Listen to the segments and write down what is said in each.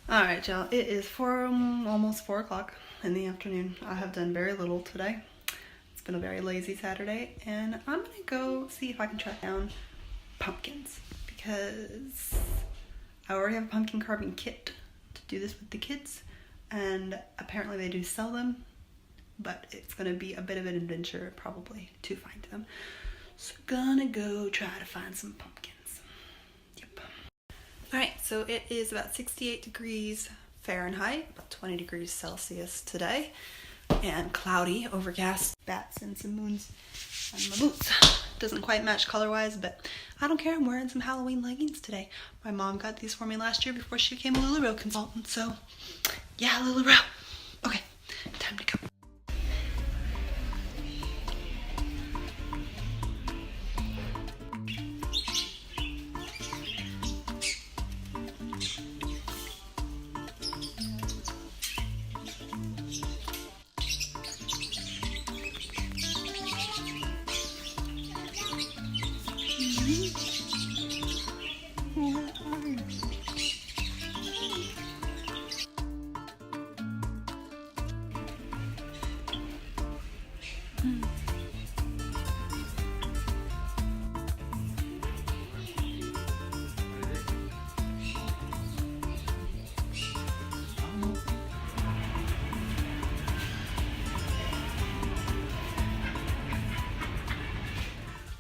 Alright, y'all, it is almost 4 o'clock in the afternoon. I have done very little today. It's been a very lazy Saturday, and I'm gonna go see if I can track down pumpkins because I already have a pumpkin carving kit to do this with the kids, and apparently they do sell them, but it's gonna be a bit of an adventure probably to find them. So gonna go try to find some pumpkins. Alright, so it is about 68 degrees Fahrenheit, about 20 degrees Celsius today, and cloudy, overcast, bats and some moons on my boots. Doesn't quite match color-wise, but I don't care. I'm wearing some Halloween leggings today. My mom got these for me last year before she became a LuLaRoe consultant, so yeah, LuLaRoe. Okay, time to go.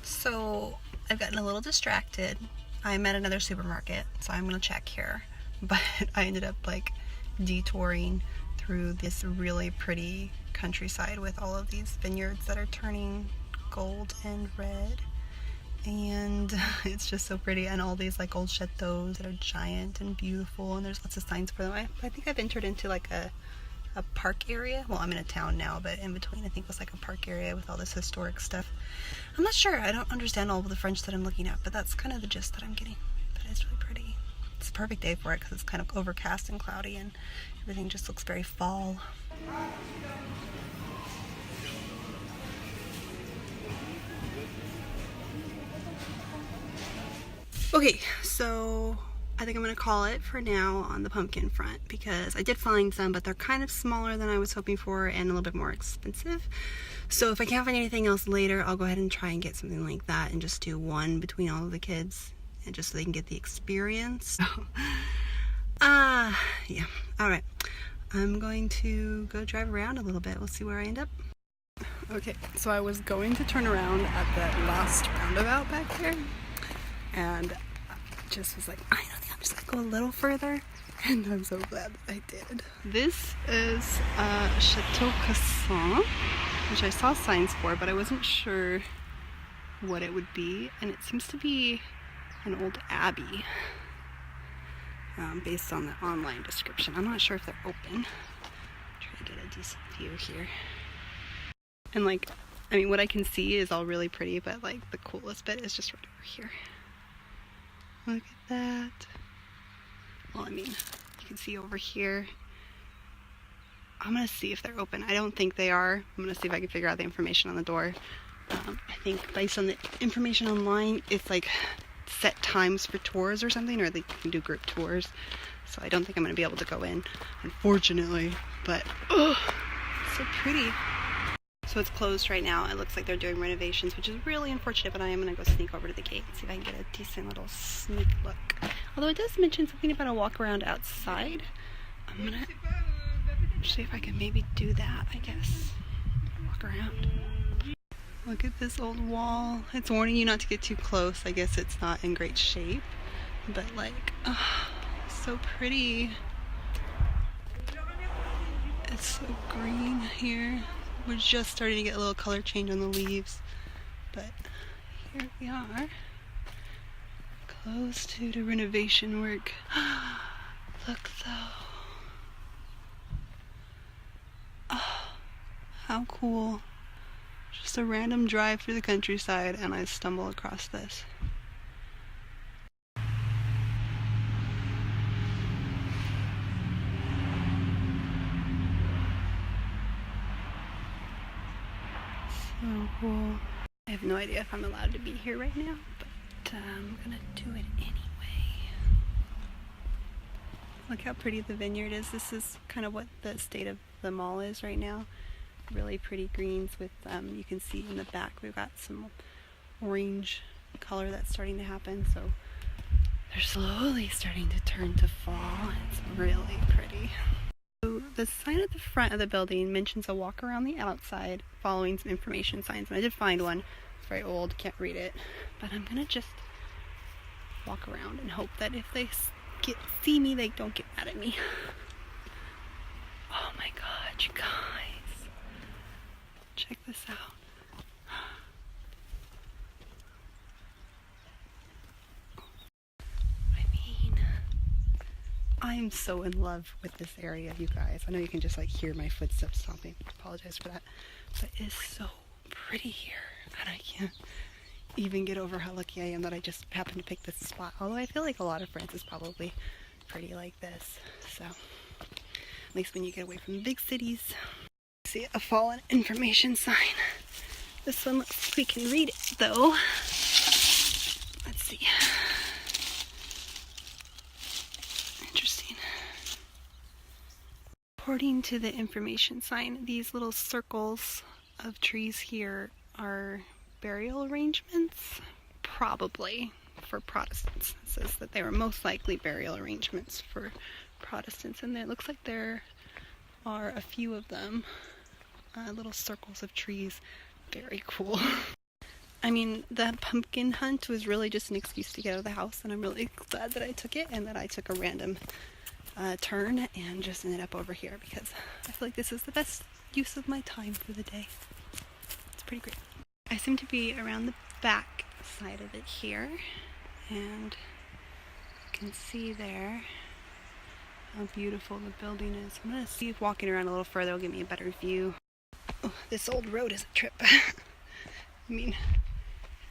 So I've gotten a little distracted. I'm at another supermarket, so I'm gonna check here. But I ended up like detouring through this really pretty countryside with all of these vineyards that are turning gold and red. And it's just so pretty, and all these like old chateaux that are giant and beautiful, and there's lots of signs for them. I think I've entered into like a park area. Well, I'm in a town now, but in between I think was like a park area with all this historic stuff. I'm not sure. I don't understand all of the French that I'm looking at, but that's kind of the gist that I'm getting. But it's really pretty. It's a perfect day for it because it's kind of overcast and cloudy and everything just looks very fall. Okay, so I think I'm going to call it for now on the pumpkin front because I did find some, but they're kind of smaller than I was hoping for and a little bit more expensive. So if I can't find anything else later, I'll go ahead and try and get something like that and just do one between all of the kids, and just so they can get the experience. Yeah. Alright. I'm going to go drive around a little bit. We'll see where I end up. Okay, so I was going to turn around at that last roundabout back there, and just was like, I know, I'm just gonna go a little further, and I'm so glad that I did. This is Château de Cassan, which I saw signs for, but I wasn't sure what it would be, and it seems to be an old abbey, based on the online description. I'm not sure if they're open. Try to get a decent view here. And like, I mean, what I can see is all really pretty, but like the coolest bit is just right over here. Look at that. Well, I mean, you can see over here. I'm gonna see if they're open. I don't think they are. I'm gonna see if I can figure out the information on the door. I think based on the information online, it's like set times for tours or something, or they can do group tours. So I don't think I'm gonna be able to go in, unfortunately. But, oh, it's so pretty. So it's closed right now. It looks like they're doing renovations, which is really unfortunate, but I am going to go sneak over to the gate and see if I can get a decent little sneak look. Although it does mention something about a walk around outside. I'm going to see if I can maybe do that, I guess. Walk around. Look at this old wall. It's warning you not to get too close. I guess it's not in great shape. But like, oh, so pretty. It's so green here. We're just starting to get a little color change on the leaves, but here we are, close to the renovation work. Look though. Oh, how cool. Just a random drive through the countryside and I stumble across this. So cool. I have no idea if I'm allowed to be here right now, but I'm gonna do it anyway. Look how pretty the vineyard is. This is kind of what the state of the mall is right now. Really pretty greens with, you can see in the back we've got some orange color that's starting to happen. So they're slowly starting to turn to fall. It's really pretty. So the sign at the front of the building mentions a walk around the outside following some information signs. And I did find one. It's very old, can't read it. But I'm going to just walk around and hope that if they see me, they don't get mad at me. Oh my god, you guys. Check this out. I mean, I'm so in love with this area, you guys. I know you can just like hear my footsteps stomping. I apologize for that. But it's so pretty here. And I can't even get over how lucky I am that I just happened to pick this spot. Although I feel like a lot of France is probably pretty like this. So, at least when you get away from the big cities. See a fallen information sign. This one looks like we can read it though. Let's see. Interesting. According to the information sign, these little circles of trees here are burial arrangements, probably for Protestants. It says that they were most likely burial arrangements for Protestants, and it looks like there are a few of them, little circles of trees. Very cool. I mean, the pumpkin hunt was really just an excuse to get out of the house, and I'm really glad that I took it and that I took a random turn and just ended up over here because I feel like this is the best use of my time for the day. It's pretty great. I seem to be around the back side of it here, and you can see there how beautiful the building is. I'm going to see if walking around a little further will give me a better view. Oh, this old road is a trip. I mean,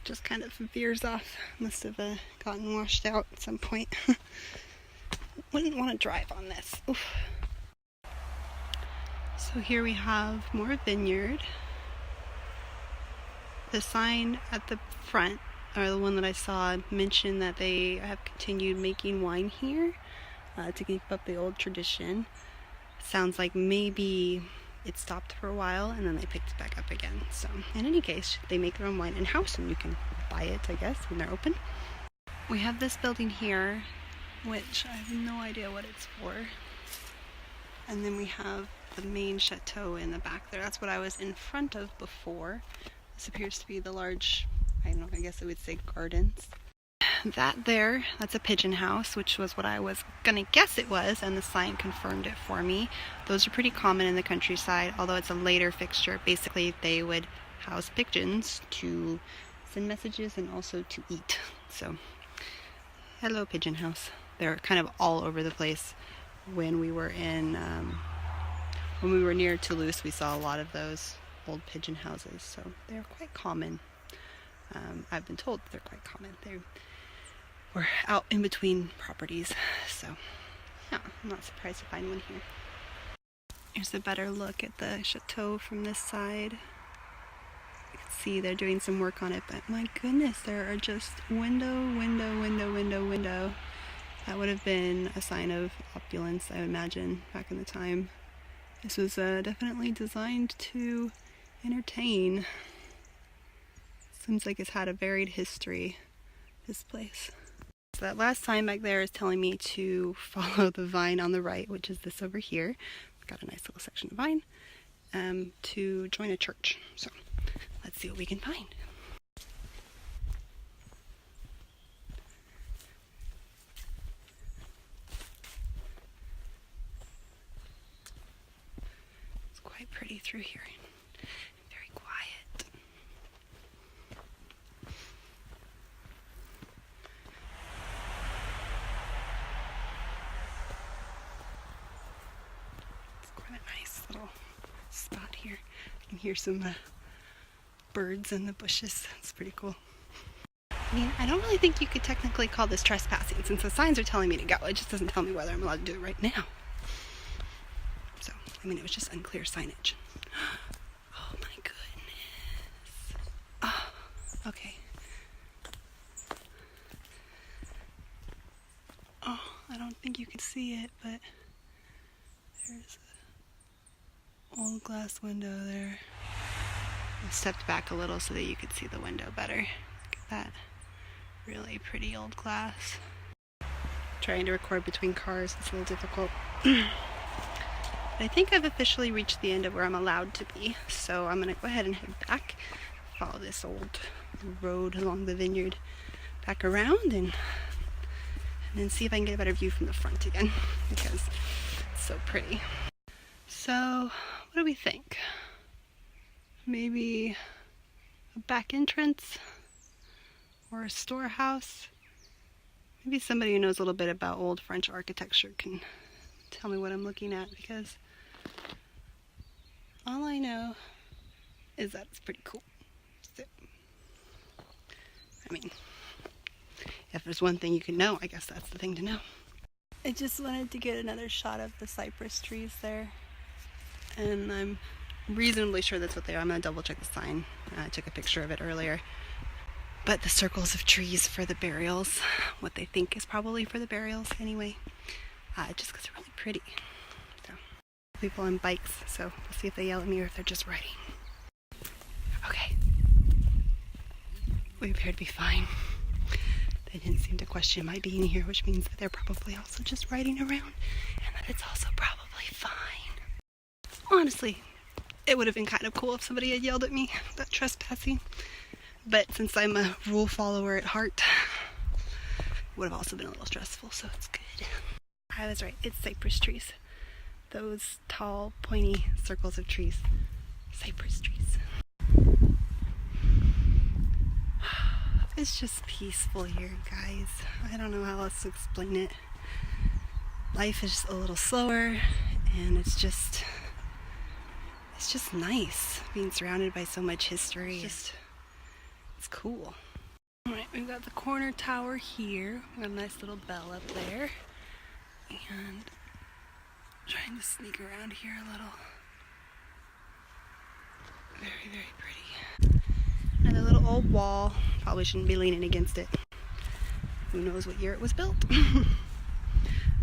just kind of veers off. Must have gotten washed out at some point. Wouldn't want to drive on this. Oof. So here we have more vineyard. The sign at the front, or the one that I saw, mentioned that they have continued making wine here to keep up the old tradition. Sounds like maybe it stopped for a while and then they picked it back up again. So in any case, they make their own wine in-house and you can buy it, I guess, when they're open. We have this building here, which I have no idea what it's for. And then we have the main chateau in the back there. That's what I was in front of before. This appears to be the large, I don't know, I guess I would say gardens. That there, that's a pigeon house, which was what I was gonna guess it was, and the sign confirmed it for me. Those are pretty common in the countryside, although it's a later fixture. Basically, they would house pigeons to send messages and also to eat. So, hello pigeon house. They're kind of all over the place. When we were near Toulouse, we saw a lot of those old pigeon houses, so they're quite common. I've been told they're quite common. We're out in between properties, so yeah, I'm not surprised to find one here. Here's a better look at the chateau from this side. You can see they're doing some work on it, but my goodness, there are just window. That would have been a sign of opulence, I would imagine, back in the time. This was definitely designed to entertain. Seems like it's had a varied history, this place. So that last sign back there is telling me to follow the vine on the right, which is this over here. It's got a nice little section of vine, to join a church. So let's see what we can find. It's quite pretty through here. Very quiet. It's quite a nice little spot here. I can hear some birds in the bushes. It's pretty cool. I mean, I don't really think you could technically call this trespassing since the signs are telling me to go. It just doesn't tell me whether I'm allowed to do it right now. So, I mean, it was just unclear signage. Oh my goodness. Oh, okay. Oh, I don't think you can see it, but there's an old glass window there. I stepped back a little so that you could see the window better. Look at that. Really pretty old glass. Trying to record between cars is a little difficult. I think I've officially reached the end of where I'm allowed to be, so I'm gonna go ahead and head back, follow this old road along the vineyard back around, and then see if I can get a better view from the front again, because it's so pretty. So, what do we think? Maybe a back entrance or a storehouse? Maybe somebody who knows a little bit about old French architecture can tell me what I'm looking at, because all I know is that it's pretty cool. So, I mean, if there's one thing you can know, I guess that's the thing to know. I just wanted to get another shot of the cypress trees there, and I'm reasonably sure that's what they are. I'm going to double check the sign. I took a picture of it earlier. But the circles of trees for the burials, what they think is probably for the burials anyway, just because they're really pretty. So, people on bikes, so we'll see if they yell at me or if they're just riding. Okay. We appear to be fine. They didn't seem to question my being here, which means that they're probably also just riding around, and that it's also probably fine. Honestly, it would have been kind of cool if somebody had yelled at me about trespassing, but since I'm a rule follower at heart, it would have also been a little stressful, so it's good. I was right, it's cypress trees. Those tall, pointy circles of trees. Cypress trees. It's just peaceful here, guys. I don't know how else to explain it. Life is just a little slower, and it's just nice being surrounded by so much history. It's cool. Alright, we've got the corner tower here. We've got a nice little bell up there. And trying to sneak around here a little. Very, very pretty. Another little old wall. Probably shouldn't be leaning against it. Who knows what year it was built.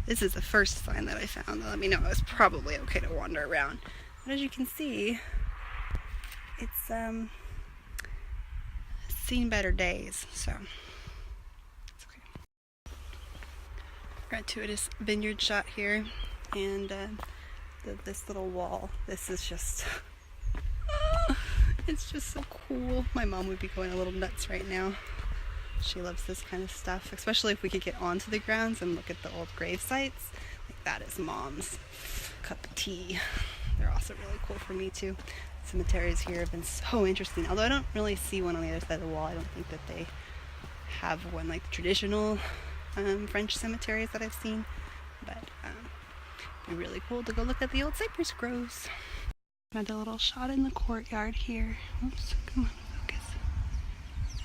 This is the first sign that I found that let me know it was probably okay to wander around. But as you can see, it's seen better days, so it's okay. Gratuitous vineyard shot here, and this little wall. This is just it's just so cool. My mom would be going a little nuts right now. She loves this kind of stuff, especially if we could get onto the grounds and look at the old grave sites. Like, that is Mom's cup of tea. They're also really cool for me too. Cemeteries here have been so interesting. Although I don't really see one on the other side of the wall. I don't think that they have one like the traditional French cemeteries that I've seen. But it'd be really cool to go look at the old cypress groves. Another little shot in the courtyard here. Oops, come on, focus.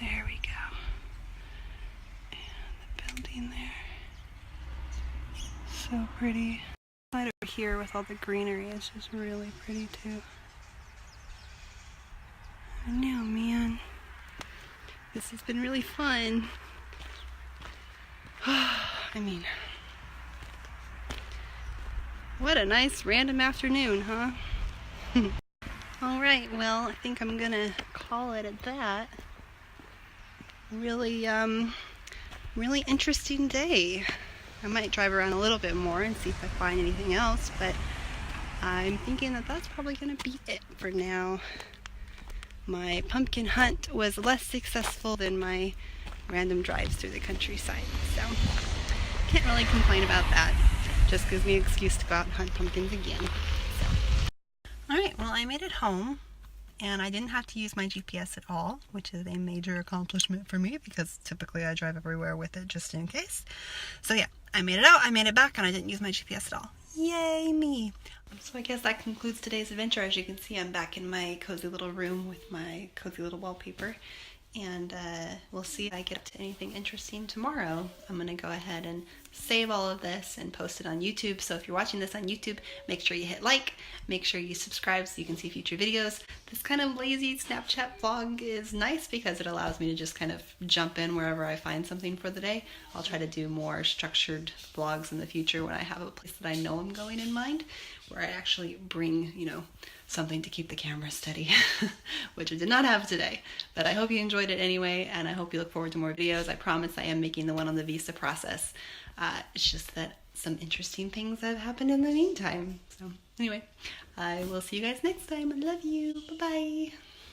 There we go. And the building there. So pretty. Right over here with all the greenery is just really pretty too. I know, man. This has been really fun. I mean, what a nice random afternoon, huh? Alright, well, I think I'm gonna call it at that. Really interesting day. I might drive around a little bit more and see if I find anything else, but I'm thinking that that's probably gonna be it for now. My pumpkin hunt was less successful than my random drives through the countryside, so can't really complain about that. Just gives me an excuse to go out and hunt pumpkins again. Alright, well, I made it home, and I didn't have to use my GPS at all, which is a major accomplishment for me because typically I drive everywhere with it just in case. So yeah, I made it out, I made it back, and I didn't use my GPS at all. Yay me! So I guess that concludes today's adventure. As you can see, I'm back in my cozy little room with my cozy little wallpaper, and we'll see if I get up to anything interesting tomorrow. I'm going to go ahead and save all of this and post it on YouTube. So if you're watching this on YouTube, make sure you hit like, make sure you subscribe so you can see future videos. This kind of lazy Snapchat vlog is nice because it allows me to just kind of jump in wherever I find something for the day. I'll try to do more structured vlogs in the future when I have a place that I know I'm going in mind, where I actually bring, you know, something to keep the camera steady, which I did not have today. But I hope you enjoyed it anyway, and I hope you look forward to more videos. I promise I am making the one on the visa process. It's just that some interesting things have happened in the meantime. So anyway, I will see you guys next time. I love you. Bye-bye.